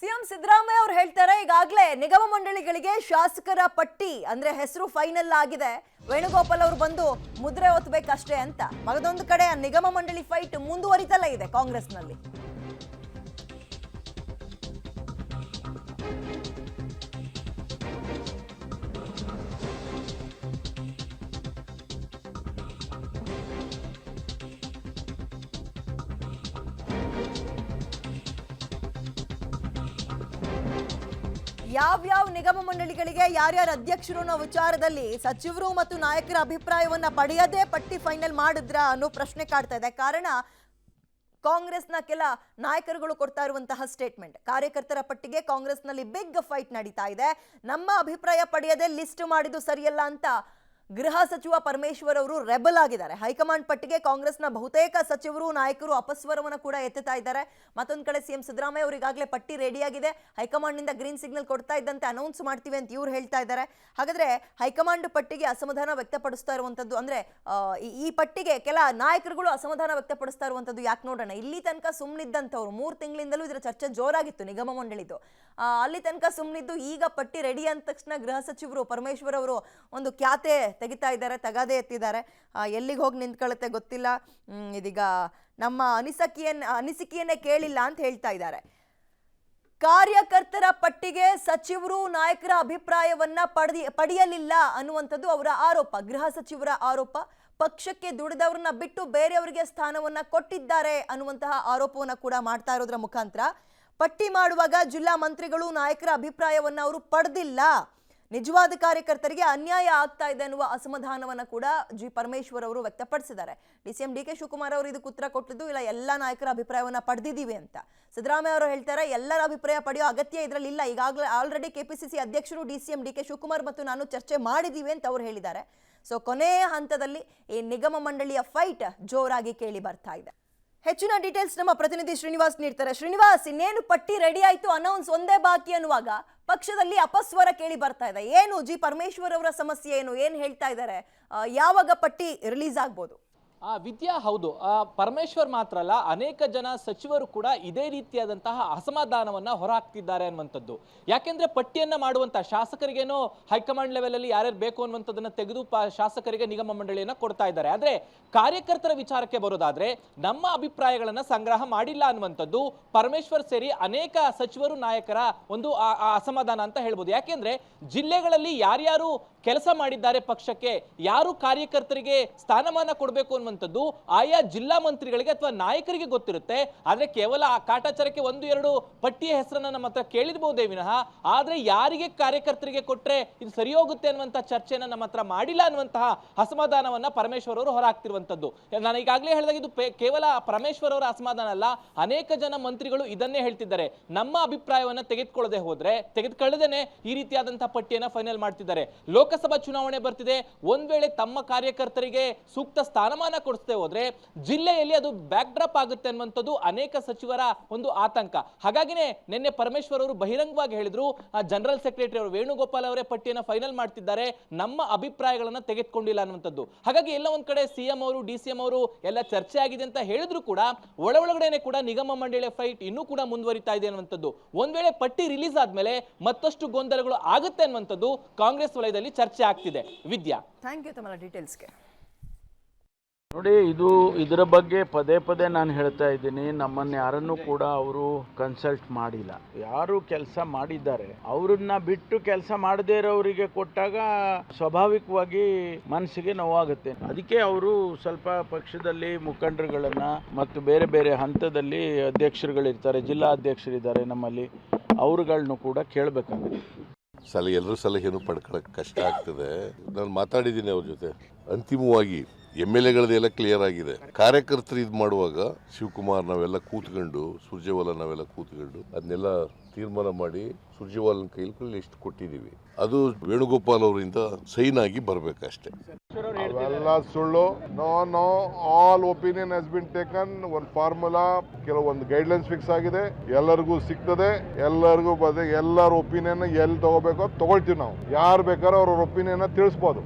CM Siddaramaiah ಅವರು ಹೇಳ್ತಾರೆ ಈಗಾಗಲೇ ನಿಗಮ ಮಂಡಳಿಗಳಿಗೆ ಶಾಸಕರ ಪಟ್ಟಿ ಅಂದ್ರೆ ಹೆಸರು ಫೈನಲ್ ಆಗಿದೆ. ವೇಣುಗೋಪಾಲ್ ಅವರು ಬಂದು ಮುದ್ರೆ ಒತ್ತಬೇಕಷ್ಟೇ ಅಂತ. ಮಗದೊಂದು ಕಡೆ ನಿಗಮ ಮಂಡಳಿ ಫೈಟ್ ಮುಂದುವರಿತಲೇ ಇದೆ ಕಾಂಗ್ರೆಸ್ನಲ್ಲಿ. ಯಾವ್ಯಾವ ನಿಗಮ ಮಂಡಳಿಗಳಿಗೆ ಯಾರ್ಯಾರ ಅಧ್ಯಕ್ಷರು ಅನ್ನೋ ವಿಚಾರದಲ್ಲಿ ಸಚಿವರು ಮತ್ತು ನಾಯಕರ ಅಭಿಪ್ರಾಯವನ್ನ ಪಡೆಯದೇ ಪಟ್ಟಿ ಫೈನಲ್ ಮಾಡಿದ್ರ ಅನ್ನೋ ಪ್ರಶ್ನೆ ಕಾಡ್ತಾ ಇದೆ. ಕಾರಣ ಕಾಂಗ್ರೆಸ್ನ ಕೆಲ ನಾಯಕರುಗಳು ಕೊಡ್ತಾ ಇರುವಂತಹ ಸ್ಟೇಟ್ಮೆಂಟ್. ಕಾರ್ಯಕರ್ತರ ಪಟ್ಟಿಗೆ ಕಾಂಗ್ರೆಸ್ನಲ್ಲಿ ಬಿಗ್ ಫೈಟ್ ನಡೀತಾ ಇದೆ. ನಮ್ಮ ಅಭಿಪ್ರಾಯ ಪಡೆಯದೆ ಲಿಸ್ಟ್ ಮಾಡಿದ್ದು ಸರಿಯಲ್ಲ ಅಂತ ಗೃಹ ಸಚಿವ ಪರಮೇಶ್ವರ್ ಅವರು ರೆಬಲ್ ಆಗಿದ್ದಾರೆ. ಹೈಕಮಾಂಡ್ ಪಟ್ಟಿಗೆ ಕಾಂಗ್ರೆಸ್ನ ಬಹುತೇಕ ಸಚಿವರು ನಾಯಕರು ಅಪಸ್ವರವನ್ನು ಕೂಡ ಎತ್ತುತ್ತಾ ಇದ್ದಾರೆ. ಮತ್ತೊಂದು ಕಡೆ ಸಿಎಂ ಸಿದ್ದರಾಮಯ್ಯ ಅವರು ಈಗಾಗಲೇ ಪಟ್ಟಿ ರೆಡಿಯಾಗಿದೆ, ಹೈಕಮಾಂಡ್ ನಿಂದ ಗ್ರೀನ್ ಸಿಗ್ನಲ್ ಕೊಡ್ತಾ ಇದ್ದಂತೆ ಅನೌನ್ಸ್ ಮಾಡ್ತೀವಿ ಅಂತ ಇವ್ರು ಹೇಳ್ತಾ ಇದ್ದಾರೆ. ಹಾಗಾದ್ರೆ ಹೈಕಮಾಂಡ್ ಪಟ್ಟಿಗೆ ಅಸಮಾಧಾನ ವ್ಯಕ್ತಪಡಿಸ್ತಾ ಇರುವಂತದ್ದು ಅಂದ್ರೆ ಈ ಪಟ್ಟಿಗೆ ಕೆಲ ನಾಯಕರುಗಳು ಅಸಮಾಧಾನ ವ್ಯಕ್ತಪಡಿಸ್ತಾ ಇರುವಂತದ್ದು ಯಾಕೆ ನೋಡೋಣ. ಇಲ್ಲಿ ತನಕ ಸುಮ್ಮನಿದ್ದಂಥವ್ರು 3 ತಿಂಗಳಿಂದಲೂ ಇದರ ಚರ್ಚೆ ಜೋರಾಗಿತ್ತು ನಿಗಮ ಮಂಡಳಿದು. ಅಲ್ಲಿ ತನಕ ಸುಮ್ಮನಿದ್ದು ಈಗ ಪಟ್ಟಿ ರೆಡಿ ಅಂದ ತಕ್ಷಣ ಗೃಹ ಸಚಿವರು ಪರಮೇಶ್ವರ್ ಅವರು ಒಂದು ಖ್ಯಾತೆ ತೆಗಿತಾ ಇದ್ದಾರೆ, ತಗಾದೆ ಎತ್ತಿದ್ದಾರೆ. ಎಲ್ಲಿಗೆ ಹೋಗಿ ನಿಂತ್ಕೊಳ್ಳುತ್ತೆ ಗೊತ್ತಿಲ್ಲ. ಇದೀಗ ನಮ್ಮ ಅನಿಸಿಕೆಯನ್ನೇ ಕೇಳಿಲ್ಲ ಅಂತ ಹೇಳ್ತಾ ಇದ್ದಾರೆ. ಕಾರ್ಯಕರ್ತರ ಪಟ್ಟಿಗೆ ಸಚಿವರು ನಾಯಕರ ಅಭಿಪ್ರಾಯವನ್ನ ಪಡೆಯಲಿಲ್ಲ ಅನ್ನುವಂಥದ್ದು ಅವರ ಆರೋಪ, ಗೃಹ ಸಚಿವರ ಆರೋಪ. ಪಕ್ಷಕ್ಕೆ ದುಡಿದವ್ರನ್ನ ಬಿಟ್ಟು ಬೇರೆಯವರಿಗೆ ಸ್ಥಾನವನ್ನ ಕೊಟ್ಟಿದ್ದಾರೆ ಅನ್ನುವಂತಹ ಆರೋಪವನ್ನ ಕೂಡ ಮಾಡ್ತಾ ಇರೋದ್ರ ಮುಖಾಂತರ ಪಟ್ಟಿ ಮಾಡುವಾಗ ಜಿಲ್ಲಾ ಮಂತ್ರಿಗಳು ನಾಯಕರ ಅಭಿಪ್ರಾಯವನ್ನ ಅವರು ಪಡೆದಿಲ್ಲ, ನಿಜವಾದ ಕಾರ್ಯಕರ್ತರಿಗೆ ಅನ್ಯಾಯ ಆಗ್ತಾ ಇದೆ ಅನ್ನುವ ಅಸಮಾಧಾನವನ್ನ ಕೂಡ ಜಿ ಪರಮೇಶ್ವರ್ ಅವರು ವ್ಯಕ್ತಪಡಿಸಿದ್ದಾರೆ. ಡಿಸಿಎಂ ಡಿ ಕೆ ಶಿವಕುಮಾರ್ ಅವರು ಇದಕ್ಕೆ ಉತ್ತರ ಕೊಟ್ಟಿದ್ದು ಇಲ್ಲ, ಎಲ್ಲ ನಾಯಕರ ಅಭಿಪ್ರಾಯವನ್ನ ಪಡೆದಿದ್ದೀವಿ ಅಂತ. ಸಿದ್ದರಾಮಯ್ಯ ಅವರು ಹೇಳ್ತಾರೆ ಎಲ್ಲರ ಅಭಿಪ್ರಾಯ ಪಡೆಯೋ ಅಗತ್ಯ ಇದರಲ್ಲಿ ಇಲ್ಲ, ಈಗಾಗಲೇ ಆಲ್ರೆಡಿ ಕೆಪಿಸಿಸಿ ಅಧ್ಯಕ್ಷರು ಡಿಸಿಎಂ ಡಿ ಕೆ ಶಿವಕುಮಾರ್ ಮತ್ತು ನಾನು ಚರ್ಚೆ ಮಾಡಿದ್ದೀವಿ ಅಂತ ಅವರು ಹೇಳಿದ್ದಾರೆ. ಸೊ ಕೊನೆಯ ಹಂತದಲ್ಲಿ ಈ ನಿಗಮ ಮಂಡಳಿಯ ಫೈಟ್ ಜೋರಾಗಿ ಕೇಳಿ ಬರ್ತಾ ಇದೆ. ಹೆಚ್ಚಿನ ಡೀಟೇಲ್ಸ್ ನಮ್ಮ ಪ್ರತಿನಿಧಿ ಶ್ರೀನಿವಾಸ್ ನೀಡ್ತಾರೆ. ಶ್ರೀನಿವಾಸ್, ಇನ್ನೇನು ಪಟ್ಟಿ ರೆಡಿ ಆಯ್ತು, ಅನೌನ್ಸ್ ಒಂದೇ ಬಾಕಿ ಅನ್ನುವಾಗ ಪಕ್ಷದಲ್ಲಿ ಅಪಸ್ವರ ಕೇಳಿ ಬರ್ತಾ ಇದೆ. ಏನು ಜಿ ಪರಮೇಶ್ವರ್ ಅವರ ಸಮಸ್ಯೆ ಏನು, ಏನ್ ಹೇಳ್ತಾ ಇದ್ದಾರೆ, ಯಾವಾಗ ಪಟ್ಟಿ ರಿಲೀಸ್ ಆಗ್ಬೋದು? ವಿದ್ಯಾ, ಹೌದು, ಪರಮೇಶ್ವರ್ ಮಾತ್ರ ಅಲ್ಲ, ಅನೇಕ ಜನ ಸಚಿವರು ಕೂಡ ಇದೇ ರೀತಿಯಾದಂತಹ ಅಸಮಾಧಾನವನ್ನ ಹೊರಹಾಕ್ತಿದ್ದಾರೆ ಅನ್ನುವಂಥದ್ದು. ಯಾಕೆಂದ್ರೆ ಪಟ್ಟಿಯನ್ನ ಮಾಡುವಂತಹ ಶಾಸಕರಿಗೇನೋ ಹೈಕಮಾಂಡ್ ಲೆವೆಲ್ ಅಲ್ಲಿ ಯಾರ್ಯಾರು ಬೇಕು ಅನ್ನುವಂಥದ್ದನ್ನ ತೆಗೆದು ಶಾಸಕರಿಗೆ ನಿಗಮ ಮಂಡಳಿಯನ್ನ ಕೊಡ್ತಾ ಇದ್ದಾರೆ. ಆದ್ರೆ ಕಾರ್ಯಕರ್ತರ ವಿಚಾರಕ್ಕೆ ಬರೋದಾದ್ರೆ ನಮ್ಮ ಅಭಿಪ್ರಾಯಗಳನ್ನ ಸಂಗ್ರಹ ಮಾಡಿಲ್ಲ ಅನ್ನುವಂಥದ್ದು ಪರಮೇಶ್ವರ್ ಸೇರಿ ಅನೇಕ ಸಚಿವರು ನಾಯಕರ ಒಂದು ಅಸಮಾಧಾನ ಅಂತ ಹೇಳ್ಬೋದು. ಯಾಕೆಂದ್ರೆ ಜಿಲ್ಲೆಗಳಲ್ಲಿ ಯಾರ್ಯಾರು ಕೆಲಸ ಮಾಡಿದ್ದಾರೆ ಪಕ್ಷಕ್ಕೆ, ಯಾರು ಕಾರ್ಯಕರ್ತರಿಗೆ ಸ್ಥಾನಮಾನ ಕೊಡಬೇಕು ಅನ್ನುವಂಥದ್ದು ಆಯಾ ಜಿಲ್ಲಾ ಮಂತ್ರಿಗಳಿಗೆ ಅಥವಾ ನಾಯಕರಿಗೆ ಗೊತ್ತಿರುತ್ತೆ. ಆದ್ರೆ ಕೇವಲ ಆ ಕಾಟಾಚಾರಕ್ಕೆ 1-2 ಪಟ್ಟಿಯ ಹೆಸರನ್ನ ನಮ್ಮ ಹತ್ರ ಕೇಳಿರ್ಬಹುದೇ ವಿನಃ ಆದ್ರೆ ಯಾರಿಗೆ ಕಾರ್ಯಕರ್ತರಿಗೆ ಕೊಟ್ರೆ ಇದು ಸರಿ ಹೋಗುತ್ತೆ ಅನ್ನುವಂತಹ ಚರ್ಚೆನ ನಮ್ಮ ಹತ್ರ ಮಾಡಿಲ್ಲ ಅನ್ನುವಂತಹ ಅಸಮಾಧಾನವನ್ನ ಪರಮೇಶ್ವರ್ ಅವರು ಹೊರಹಾಕ್ತಿರುವಂತದ್ದು. ನಾನು ಈಗಾಗಲೇ ಹೇಳಿದಾಗ ಇದು ಕೇವಲ ಪರಮೇಶ್ವರ್ ಅವರ ಅಸಮಾಧಾನ ಅಲ್ಲ, ಅನೇಕ ಜನ ಮಂತ್ರಿಗಳು ಇದನ್ನೇ ಹೇಳ್ತಿದ್ದಾರೆ. ನಮ್ಮ ಅಭಿಪ್ರಾಯವನ್ನ ತೆಗೆದುಕೊಳ್ಳದೇನೆ ಈ ರೀತಿಯಾದಂತಹ ಪಟ್ಟಿಯನ್ನ ಫೈನಲ್ ಮಾಡ್ತಿದ್ದಾರೆ. ಲೋಕಸಭಾ ಚುನಾವಣೆ ಬರ್ತಿದೆ, ಒಂದ್ ವೇಳೆ ತಮ್ಮ ಕಾರ್ಯಕರ್ತರಿಗೆ ಸೂಕ್ತ ಸ್ಥಾನಮಾನ ಕೊಡಿಸದೆ ಹೋದ್ರೆ ಜಿಲ್ಲೆಯಲ್ಲಿ ಅದು ಬ್ಯಾಕ್ ಡ್ರಾಪ್ ಆಗುತ್ತೆ ಅನ್ನುವಂಥದ್ದು ಅನೇಕ ಸಚಿವರ ಒಂದು ಆತಂಕ. ಹಾಗಾಗಿನೇ ನಿನ್ನೆ ಪರಮೇಶ್ವರ್ ಅವರು ಬಹಿರಂಗವಾಗಿ ಹೇಳಿದ್ರು, ಜನರಲ್ ಸೆಕ್ರೆಟರಿ ಅವರು ವೇಣುಗೋಪಾಲ್ ಅವರೇ ಪಟ್ಟಿಯನ್ನು ಫೈನಲ್ ಮಾಡ್ತಿದ್ದಾರೆ, ನಮ್ಮ ಅಭಿಪ್ರಾಯಗಳನ್ನ ತೆಗೆದುಕೊಂಡಿಲ್ಲ ಅನ್ನುವಂಥದ್ದು. ಹಾಗಾಗಿ ಎಲ್ಲ ಒಂದ್ ಕಡೆ ಸಿಎಂ ಅವರು ಡಿಸಿಎಂ ಅವರು ಎಲ್ಲ ಚರ್ಚೆ ಆಗಿದೆ ಅಂತ ಹೇಳಿದ್ರು ಕೂಡ ಒಳಗಡೆನೆ ಕೂಡ ನಿಗಮ ಮಂಡಳಿಯ ಫೈಟ್ ಇನ್ನೂ ಕೂಡ ಮುಂದುವರಿತಾ ಇದೆ ಅನ್ನುವಂಥದ್ದು. ಒಂದ್ ವೇಳೆ ಪಟ್ಟಿ ರಿಲೀಸ್ ಆದ್ಮೇಲೆ ಮತ್ತಷ್ಟು ಗೊಂದಲಗಳು ಆಗುತ್ತೆ ಅನ್ನುವಂಥದ್ದು ಕಾಂಗ್ರೆಸ್ ವಲಯದಲ್ಲಿ ಚರ್ಚೆ ಆಗ್ತಿದೆ. ವಿದ್ಯಾ, ಥ್ಯಾಂಕ್ ಯು ತಮ್ಮ ಡೀಟೇಲ್ಸ್ಗೆ. ನೋಡಿ, ಇದರ ಬಗ್ಗೆ ಪದೇ ನಾನು ಹೇಳ್ತಾ ಇದ್ದೀನಿ, ನಮ್ಮನ್ನು ಯಾರನ್ನು ಕೂಡ ಅವರು ಕನ್ಸಲ್ಟ್ ಮಾಡಿಲ್ಲ. ಯಾರು ಕೆಲಸ ಮಾಡಿದ್ದಾರೆ ಅವ್ರನ್ನ ಬಿಟ್ಟು ಕೆಲಸ ಮಾಡದೇ ಇರೋರಿಗೆ ಕೊಟ್ಟಾಗ ಸ್ವಾಭಾವಿಕವಾಗಿ ಮನಸ್ಸಿಗೆ ನೋವಾಗುತ್ತೆ. ಅದಕ್ಕೆ ಅವರು ಸ್ವಲ್ಪ ಪಕ್ಷದಲ್ಲಿ ಮುಖಂಡರುಗಳನ್ನ ಮತ್ತು ಬೇರೆ ಬೇರೆ ಹಂತದಲ್ಲಿ ಅಧ್ಯಕ್ಷರುಗಳಿರ್ತಾರೆ, ಜಿಲ್ಲಾ ಅಧ್ಯಕ್ಷರಿದ್ದಾರೆ ನಮ್ಮಲ್ಲಿ, ಅವ್ರುಗಳನ್ನು ಕೂಡ ಕೇಳಬೇಕಾಗುತ್ತೆ. ಎಲ್ಲರೂ ಸಲಹೆಯನ್ನು ಪಡ್ಕೊಳ್ಳೋಕೆ ಕಷ್ಟ ಆಗ್ತದೆ. ನಾನು ಮಾತಾಡಿದ್ದೀನಿ ಅವ್ರ ಜೊತೆ. ಅಂತಿಮವಾಗಿ MLAಗಳದೆಲ್ಲ ಕ್ಲಿಯರ್ ಆಗಿದೆ. ಕಾರ್ಯಕರ್ತರು ಇದು ಮಾಡುವಾಗ ಶಿವಕುಮಾರ್ ನಾವೆಲ್ಲ ಕೂತ್ಕೊಂಡು, ಸುರ್ಜೇವಾಲ ನಾವೆಲ್ಲ ಕೂತ್ಕೊಂಡು ಅದನ್ನೆಲ್ಲ ತೀರ್ಮಾನ ಮಾಡಿ ಸುರ್ಜೇವಾಲನ ಕೈಲಿ ಲಿಸ್ಟ್ ಕೊಟ್ಟಿದ್ದೀವಿ. ಅದು ವೇಣುಗೋಪಾಲ್ ಅವರಿಂದ ಸೈನ್ ಆಗಿ ಬರಬೇಕಷ್ಟೇ. ಅವೆಲ್ಲ ಸುಳ್ಳು. No all opinion has been taken. ಒಂದು ಫಾರ್ಮುಲಾ, ಕೆಲವೊಂದು ಗೈಡ್ಲೈನ್ಸ್ ಫಿಕ್ಸ್ ಆಗಿದೆ, ಎಲ್ಲರಿಗೂ ಸಿಗ್ತದೆ, ಎಲ್ಲರಿಗೂ ಎಲ್ಲರ ಒಪಿನಿಯನ್ ಎಲ್ಲಿ ತಗೋಬೇಕೋ ತಗೊಳ್ತೀವಿ ನಾವು. ಯಾರು ಬೇಕಾದ್ರೂ ಅವ್ರ ಒಪಿನಿಯನ್ ತಿಳಿಸ್ಬೋದು.